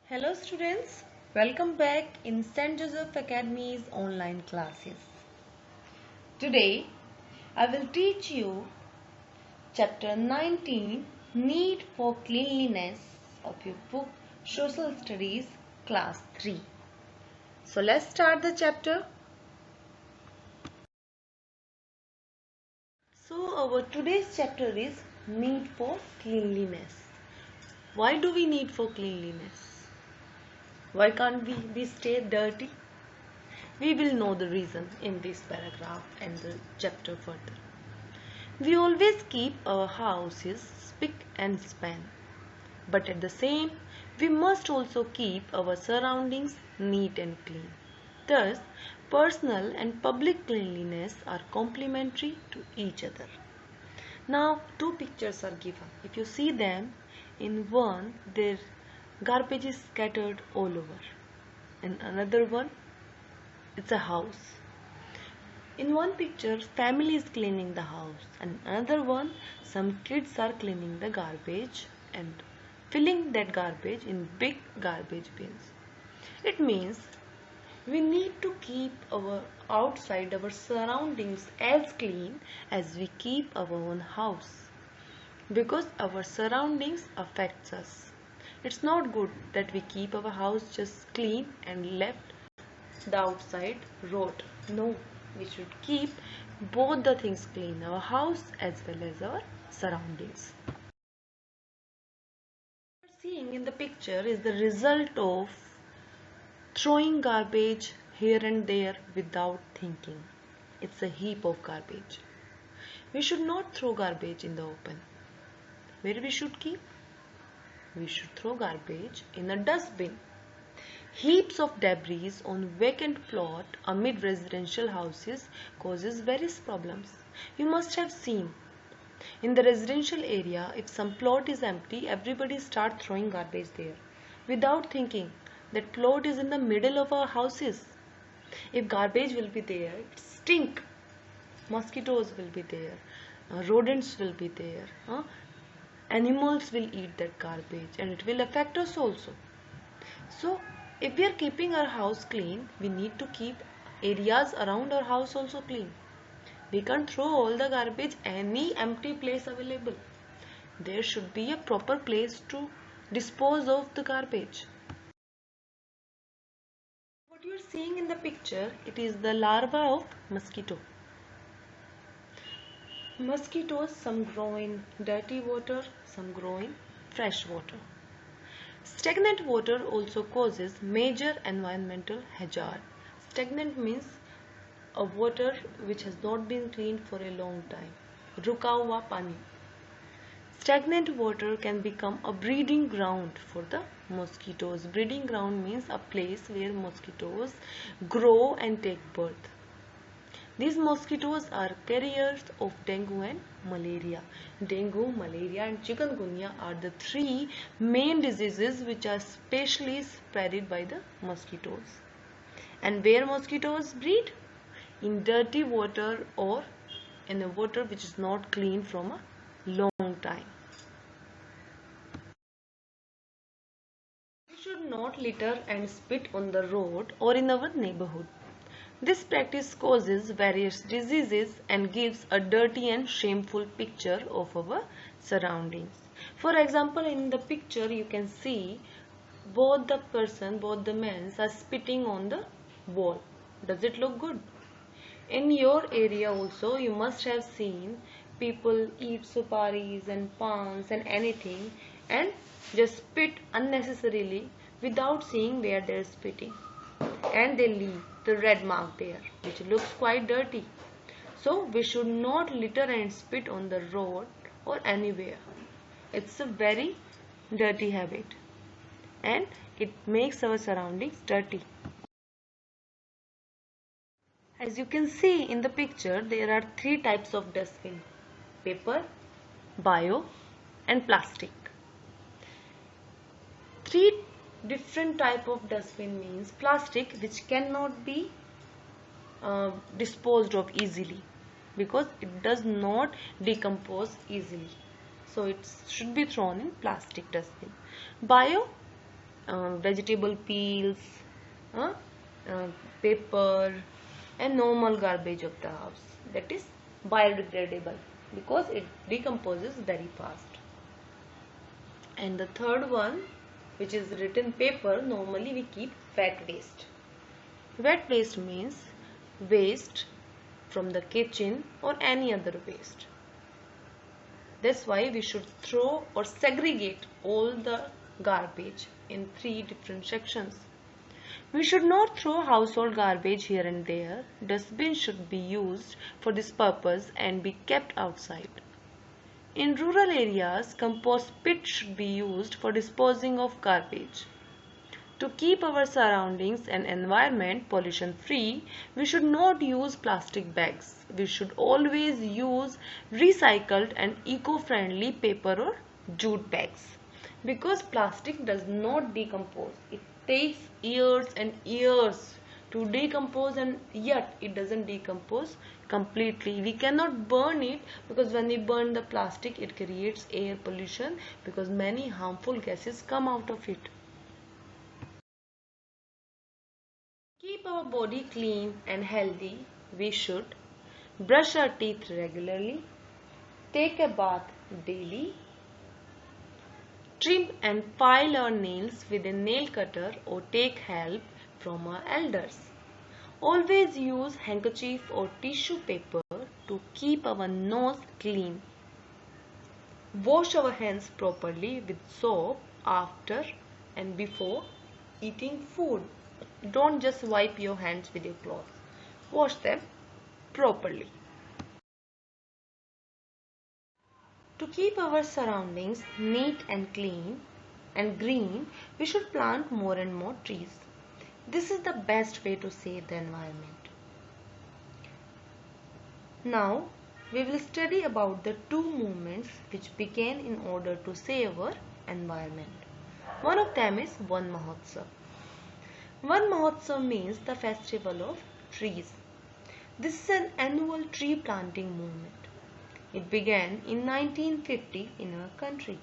Hello students, welcome back in St. Joseph Academy's online classes. Today I will teach you chapter 19 Need for Cleanliness of your book Social Studies class 3. So let's start the chapter. So our today's chapter is Need for Cleanliness. Why do we need for cleanliness? Why can't we stay dirty? We will know the reason in this paragraph and the chapter further. We always keep our houses spick and span, but at the same, we must also keep our surroundings neat and clean. Thus, personal and public cleanliness are complementary to each other. Now, two pictures are given. If you see them, in one, their garbage is scattered all over. In another one, it's a house. In one picture, family is cleaning the house, and another one, some kids are cleaning the garbage and filling that garbage in big garbage bins. It means we need to keep our outside, our surroundings as clean as we keep our own house, because our surroundings affects us. It's not good that we keep our house just clean and left the outside rot. No, we should keep both the things clean, our house as well as our surroundings. What you're seeing in the picture is the result of throwing garbage here and there without thinking. It's a heap of garbage. We should not throw garbage in the open. Where we should keep? We should throw garbage in a dustbin. Heaps of debris on vacant plot amid residential houses causes various problems. You must have seen. In the residential area, if some plot is empty, everybody starts throwing garbage there without thinking that plot is in the middle of our houses. If garbage will be there, it stink. Mosquitoes will be there. Rodents will be there. Animals will eat that garbage and it will affect us also. So, if we are keeping our house clean, we need to keep areas around our house also clean. We can't throw all the garbage any empty place available. There should be a proper place to dispose of the garbage. What you are seeing in the picture, it is the larva of mosquito. Mosquitoes, some grow in dirty water, some grow in fresh water. Stagnant water also causes major environmental hazard. Stagnant means a water which has not been cleaned for a long time. Ruka hua pani. Stagnant water can become a breeding ground for the mosquitoes. Breeding ground means a place where mosquitoes grow and take birth. These mosquitoes are carriers of dengue and malaria. Dengue, malaria and chikungunya are the three main diseases which are specially spread by the mosquitoes. And where mosquitoes breed? In dirty water or in a water which is not clean from a long time. We should not litter and spit on the road or in our neighborhood. This practice causes various diseases and gives a dirty and shameful picture of our surroundings. For example, in the picture you can see both the men are spitting on the wall. Does it look good? In your area also you must have seen people eat suparis and pans and anything and just spit unnecessarily without seeing where they are spitting, and they leave the red mark there which looks quite dirty. So we should not litter and spit on the road or anywhere. It's a very dirty habit and it makes our surroundings dirty. As you can see in the picture, there are three types of dustbin: paper, bio and plastic. Three different type of dustbin means plastic, which cannot be disposed of easily because it does not decompose easily, so it should be thrown in plastic dustbin. Bio vegetable peels, uh, uh, paper, and normal garbage of the house. That is biodegradable because it decomposes very fast. And the third one, which is written paper, normally we keep wet waste. Wet waste means waste from the kitchen or any other waste. That's why we should throw or segregate all the garbage in 3 different sections. We should not throw household garbage here and there. Dustbins should be used for this purpose and be kept outside. In rural areas, compost pits should be used for disposing of garbage. To keep our surroundings and environment pollution free, we should not use plastic bags. We should always use recycled and eco-friendly paper or jute bags. Because plastic does not decompose. It takes years and years to decompose, and yet it doesn't decompose completely. We cannot burn it because when we burn the plastic, it creates air pollution because many harmful gases come out of it. Keep our body clean and healthy, we should brush our teeth regularly, take a bath daily, trim and file our nails with a nail cutter or take help from our elders. Always use handkerchief or tissue paper to keep our nose clean. Wash our hands properly with soap after and before eating food. Don't just wipe your hands with your cloth. Wash them properly. To keep our surroundings neat and clean and green, we should plant more and more trees. This is the best way to save the environment. Now, we will study about the 2 movements which began in order to save our environment. One of them is Van Mahotsav. Van Mahotsav means the festival of trees. This is an annual tree planting movement. It began in 1950 in our country.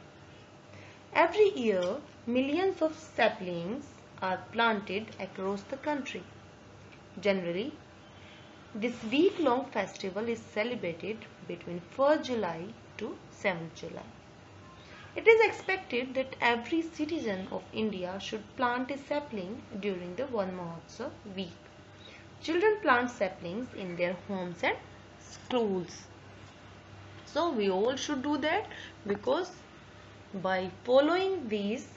Every year, millions of saplings are planted across the country. Generally, this week-long festival is celebrated between 1st July to 7th July. It is expected that every citizen of India should plant a sapling during the Van Mahotsav week. Children plant saplings in their homes and schools. So we all should do that because by following these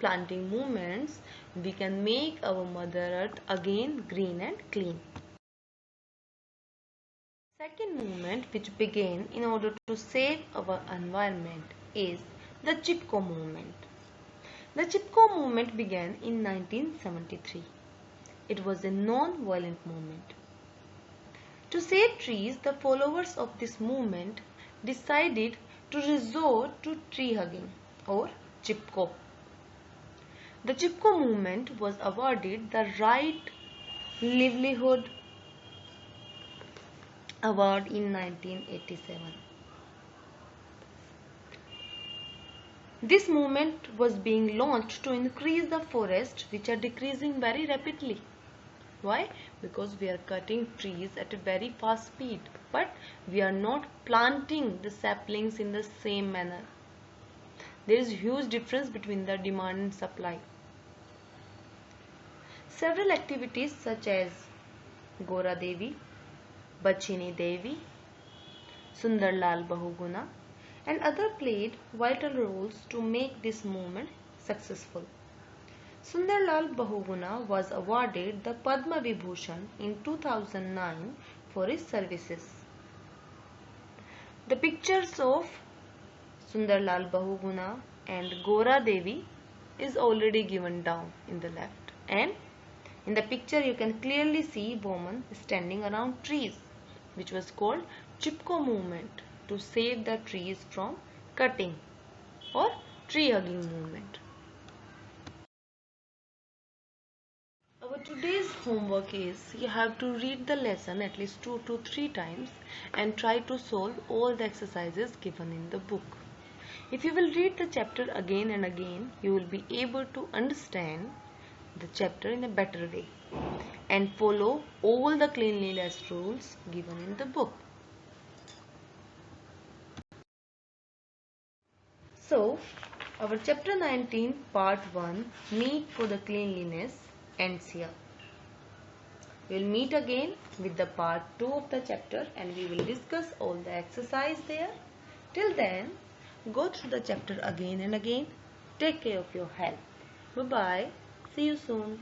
planting movements, we can make our Mother Earth again green and clean. Second movement which began in order to save our environment is the Chipko movement. The Chipko movement began in 1973. It was a non-violent movement. To save trees, the followers of this movement decided to resort to tree hugging or Chipko. The Chipko movement was awarded the Right Livelihood Award in 1987. This movement was being launched to increase the forests which are decreasing very rapidly. Why? Because we are cutting trees at a very fast speed, but we are not planting the saplings in the same manner. There is huge difference between the demand and supply. Several activities such as Gora Devi, Bachini Devi, Sundarlal Bahuguna and other played vital roles to make this movement successful. Sundarlal Bahuguna was awarded the Padma Vibhushan in 2009 for his services. The pictures of Sundarlal Bahuguna and Gora Devi is already given down in the left, and in the picture you can clearly see women standing around trees, which was called Chipko movement to save the trees from cutting or tree hugging movement. Our today's homework is you have to read the lesson at least 2 to 3 times and try to solve all the exercises given in the book. If you will read the chapter again and again, you will be able to understand the chapter in a better way and follow all the cleanliness rules given in the book. So, our chapter 19 part 1 Need for the Cleanliness ends here. We will meet again with the part 2 of the chapter and we will discuss all the exercise there. Till then, go through the chapter again and again. Take care of your health. Bye bye. See you soon.